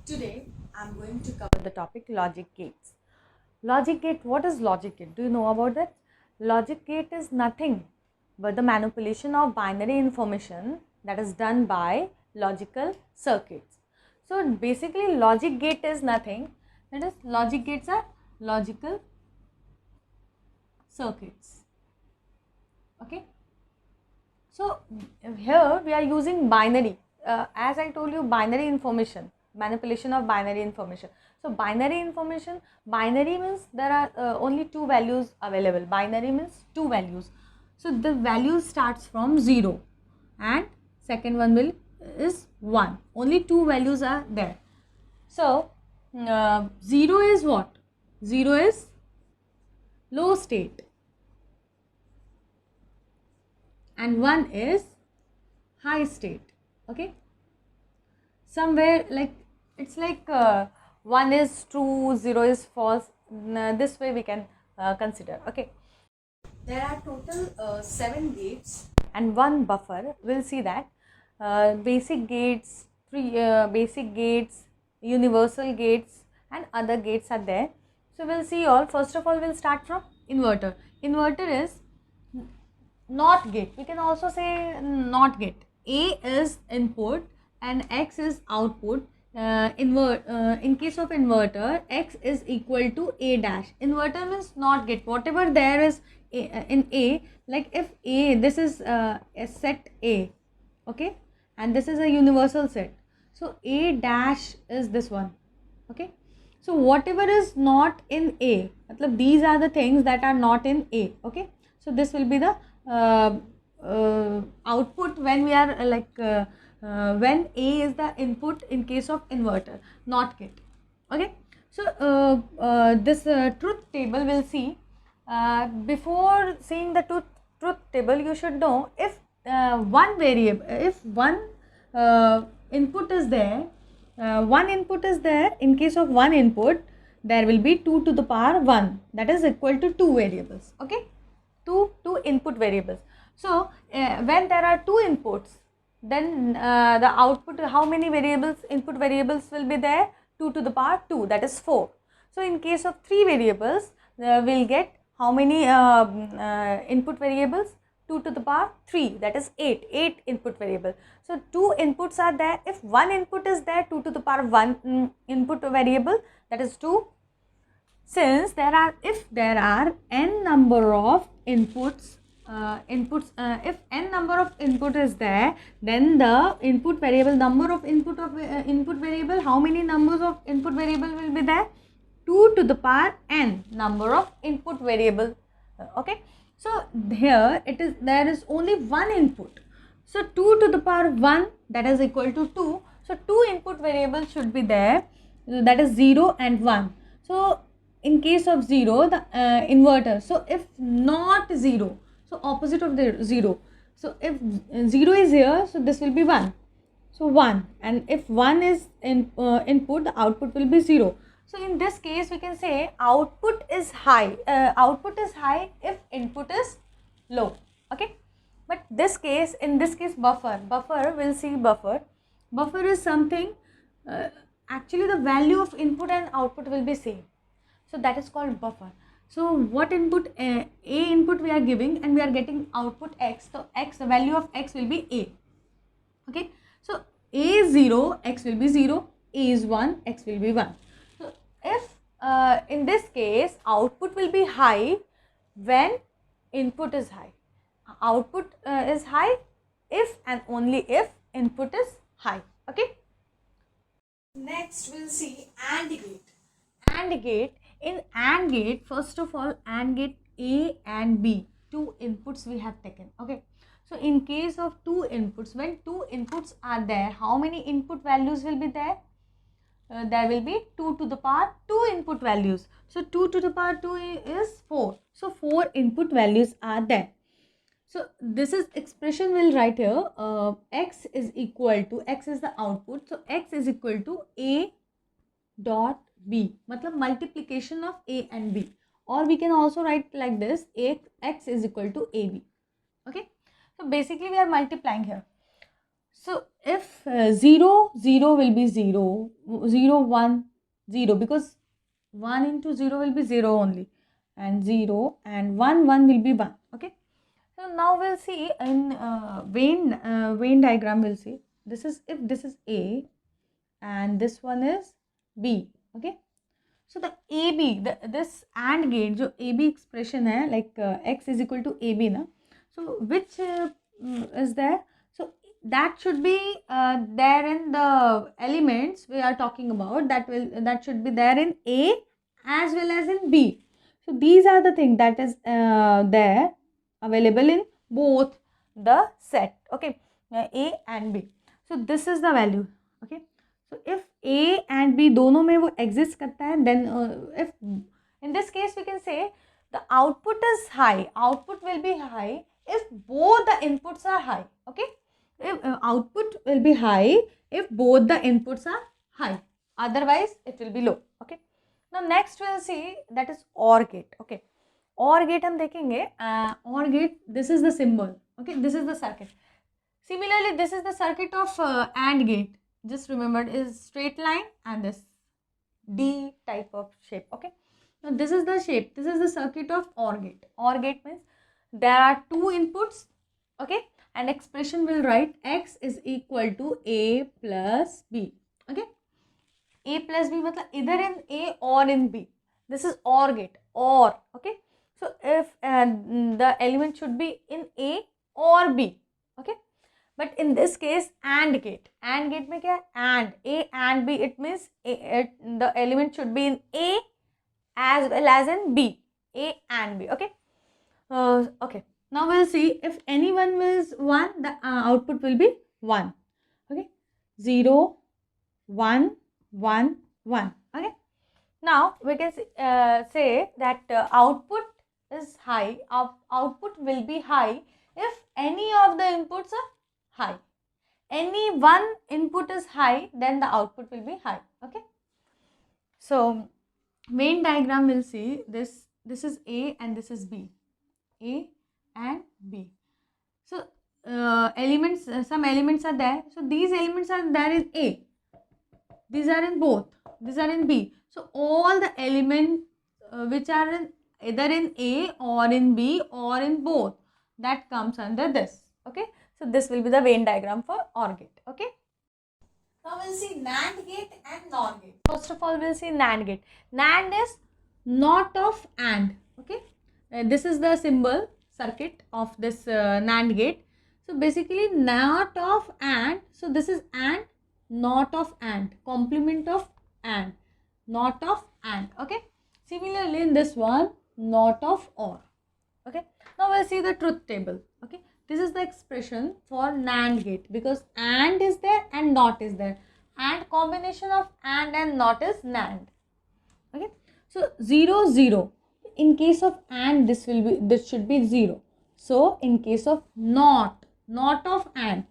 Today I'm going to cover the topic logic gates. Logic gate, what is logic gate? Do you know about that? Logic gate is nothing but the manipulation of binary information that is done by logical circuits. So basically logic gate is nothing, that is logic gates are logical circuits. Okay. So here we are using binary, as I told you, binary information, manipulation of binary information. So binary information, binary means there are only two values available. Binary means two values. So the value starts from 0 and second one will is 1. Only two values are there. So 0 is what? 0 is low state and 1 is high state. Okay, somewhere like it's like 1 is true, 0 is false. This way we can consider. Okay, there are total 7 gates and 1 buffer. We'll see that basic gates, basic gates, universal gates and other gates are there. So we'll see all. First of all, we'll start from inverter. Inverter is not gate. We can also say not gate. A is input and X is output. In case of inverter, X is equal to A dash. Inverter means not gate. Whatever there is in A, like if A, this is a set A, okay, and this is a universal set. So A dash is this one, okay. So whatever is not in A, these are the things that are not in A, okay. So this will be the output when we are when A is the input in case of inverter, not gate, okay. So this truth table we'll see. Before seeing the truth table, you should know if one variable, if one input is there, one input is there, in case of one input there will be 2 to the power 1, that is equal to 2 variables, okay, two input variables. So when there are 2 inputs, then the output, how many variables, input variables will be there? 2 to the power 2, that is 4. So in case of 3 variables, we'll get how many input variables? 2 to the power 3, that is 8 input variable. So 2 inputs are there. If one input is there, 2 to the power 1 input variable, that is 2. Since there are, if there are n number of inputs, if n number of input is there, then the input variable, number of input variable, how many numbers of input variable will be there? 2 to the power n number of input variable, okay. So here it is, there is only one input, so 2 to the power 1, that is equal to 2. So 2 input variables should be there, that is 0 and 1. So in case of 0, the inverter, so if not 0, so opposite of the 0, so if 0 is here, so this will be 1, so 1, and if 1 is input, the output will be 0. So in this case we can say output is high, if input is low, okay. But this case, in this case buffer, we'll see buffer is something, actually the value of input and output will be same, so that is called buffer. So what input, A input we are giving and we are getting output X, so X, the value of X will be A, okay. So A is 0, X will be 0, A is 1, X will be 1. So if in this case output will be high when input is high, output is high if and only if input is high, okay. Next we'll see AND gate. AND gate, in AND gate, first of all, AND gate A and B, 2 inputs we have taken, okay. So in case of 2 inputs, when 2 inputs are there, how many input values will be there? There will be 2 to the power 2 input values. So 2 to the power 2 is 4. So 4 input values are there. So this is expression we'll write here. X is equal to, X is the output. So X is equal to A dot B, matlab multiplication of A and B, or we can also write like this, X is equal to AB, okay. So basically we are multiplying here. So if 0 0 will be 0, 0 1 0, because 1 into 0 will be 0 only, and 0 and 1 1 will be 1. Okay, so now we'll see in Venn diagram. We'll see this is, if this is A and this one is B. Okay, so the AB, this AND gate जो AB expression है, like x is equal to AB ना, so which is there, so that should be there in the elements we are talking about, that should be there in A as well as in B. So these are the things that is there available in both the set. Okay, A and B. So this is the value. Okay, so if A and B दोनों में वो exist करता है, then if in this case we can say the output is high, output will be high if both the inputs are high. Okay, if output will be high if both the inputs are high, otherwise it will be low. Okay, now next we'll see that is OR gate. Okay, OR gate हम देखेंगे. OR gate, this is the symbol. Okay, this is the circuit. Similarly, this is the circuit of AND gate. Just remembered is straight line and this D type of shape. Okay, now this is the shape, this is the circuit of OR gate. OR gate means there are two inputs. Okay, and expression will write x is equal to A plus B. Okay, A plus B मतलब either in A or in B. This is OR gate, OR. Okay, so if the element should be in A or B. Okay, but in this case AND gate में क्या है, AND, A and B, it means the element should be in A as well as in B, A and B. Okay, okay, now we'll see if any one is 1, the output will be 1. Okay, 0 1 1 1. Okay, now we can say that output is high, output will be high if any of the inputs are high. Any one input is high, then the output will be high. Okay, so Venn diagram will see this is A and this is B, A and B. So elements, some elements are there, so these elements are there in A, these are in both, these are in B. So all the elements which are in either in A or in B or in both, that comes under this. Okay, so this will be the Venn diagram for OR gate. Okay, now we'll see NAND gate and NOR gate. First of all, we'll see NAND gate. NAND is not of AND. Okay, this is the symbol circuit of this NAND gate. So basically not of AND, so this is AND, not of AND, complement of AND, not of AND. Okay, similarly in this one, not of OR. Okay, now we'll see the truth table. Okay, this is the expression for NAND gate, because AND is there and NOT is there, and combination of AND and NOT is NAND. Okay, so 0 0, in case of AND this should be 0. So in case of not of AND,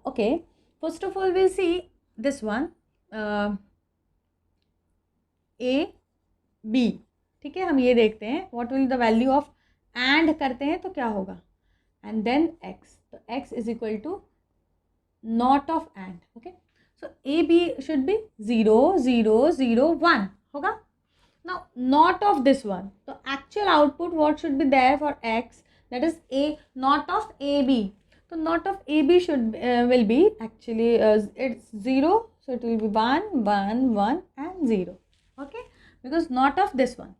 okay, first of all we'll see this one, A B. ठीक है, हम ये देखते हैं what will the value of AND करते हैं तो क्या होगा, and then x, तो x is equal to not of AND. Okay, so A B should be 0 0 0 1 होगा. Now not of this one, so actual output what should be there for x, that is A, not of AB. So not of AB should will be actually it's 0, so it will be 1 1 1 and 0. Okay, because not of this one.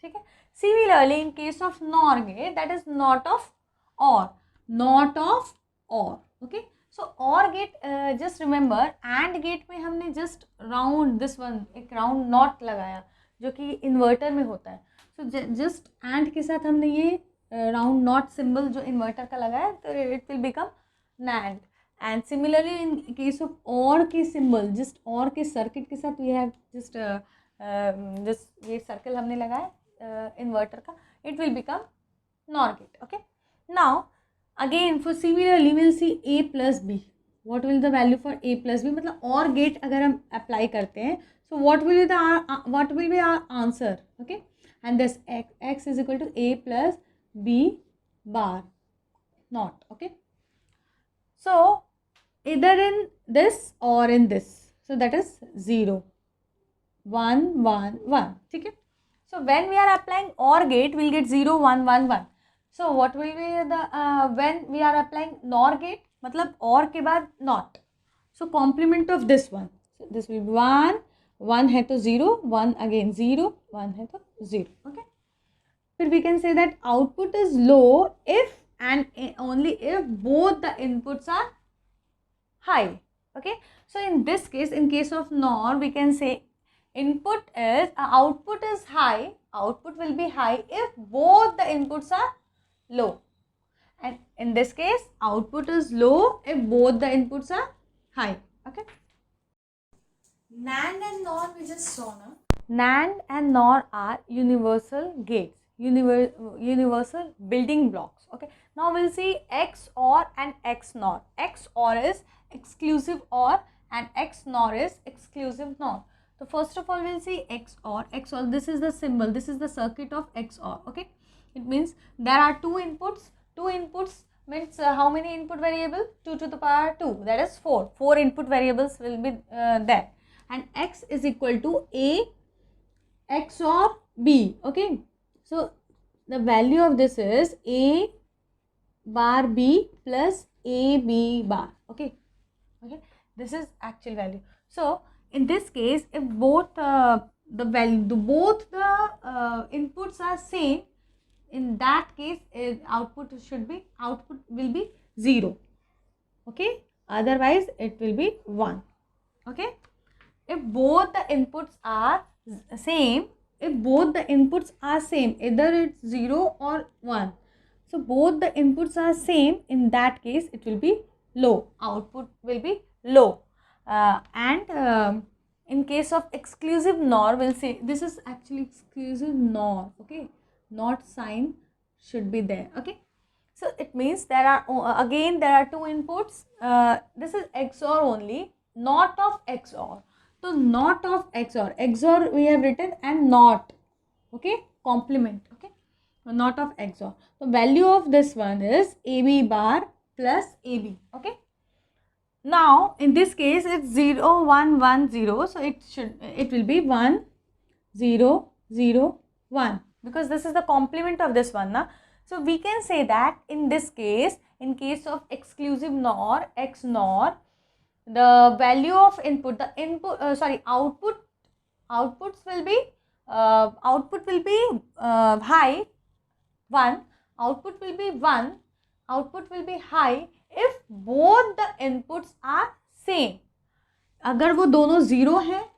ठीक है. Similarly in case of NOR gate, that is not of OR, not of OR. Okay, so OR gate, just remember AND gate में हमने just round this one, एक round not लगाया जो कि inverter में होता है. So just AND के साथ हमने ये round not symbol जो इन्वर्टर का लगाया, तो it will become NAND. And similarly in case of OR के symbol, just OR के circuit के साथ we have just ये circle हमने लगाया inverter का, it will become NOR gate. Okay, now again for similarly we'll see A plus B. What will the value for A plus B, मतलब OR gate अगर हम apply करते हैं, so what will be our answer. Okay, and this x is equal to A plus B bar not. Okay, so either in this or in this. So that is 0, 1, 1, 1. Okay. So when we are applying OR gate, we'll get 0, 1, 1, 1. So what will be the when we are applying NOR gate? मतलब OR के बाद NOT. So complement of this one. So this will be 1, 1 है तो 0, 1 again 0, 1 है तो 0. Okay. Then we can say that output is low if and only if both the inputs are high. Okay. So in this case, in case of NOR, we can say output is high. Output will be high if both the inputs are low. And in this case, output is low if both the inputs are high. Okay. NAND and NOR we just saw now. NAND and NOR are universal gates, universal building blocks. Okay. Now we'll see XOR and XNOR. XOR is exclusive OR and XNOR is exclusive NOR. So first of all, we'll see XOR. XOR, this is the symbol, this is the circuit of XOR. Okay. It means there are two inputs. Two inputs means how many input variable? 2 to the power 2, that is 4. 4 input variables will be there. And X is equal to A XOR B. Okay. So the value of this is A bar B plus AB bar. Okay. Okay. This is actual value. So in this case, if both both the inputs are same, in that case output will be 0. Okay. Otherwise it will be 1. Okay. If both the inputs are same, either it's 0 or 1. So both the inputs are same, in that case it will be low. Output will be low. In case of exclusive NOR, we'll say this is actually exclusive NOR. Okay. Not sign should be there. Okay. So it means there are two inputs. This is XOR only, not of XOR. So not of XOR. XOR we have written and not. Okay. Complement. Okay. Not of XOR. So value of this one is AB bar plus AB. Okay. Now in this case it's 0, 1, 1, 0. So it will be 1, 0, 0, 1, because this is the complement of this one. Na? So we can say that in this case, in case of exclusive NOR, XNOR, the value of outputs will be high 1, output will be 1, output will be high if both the inputs are same. अगर वो दोनों 0 हैं,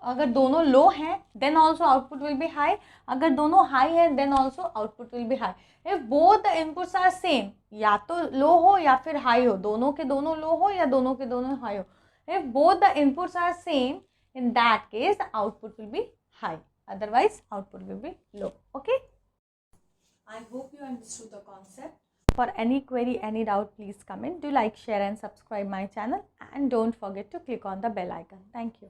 अगर दोनों low हैं, then also output will be high. अगर दोनों high हैं, then also output will be high. If both the inputs are same, या तो low हो या फिर high हो, दोनों के दोनों low हो या दोनों के दोनों high हो. If both the inputs are same, in that case the output will be high. Otherwise output will be low. Okay. I hope you understood the concept. For any query, any doubt, please comment. Do like, share and subscribe my channel, and don't forget to click on the bell icon. Thank you.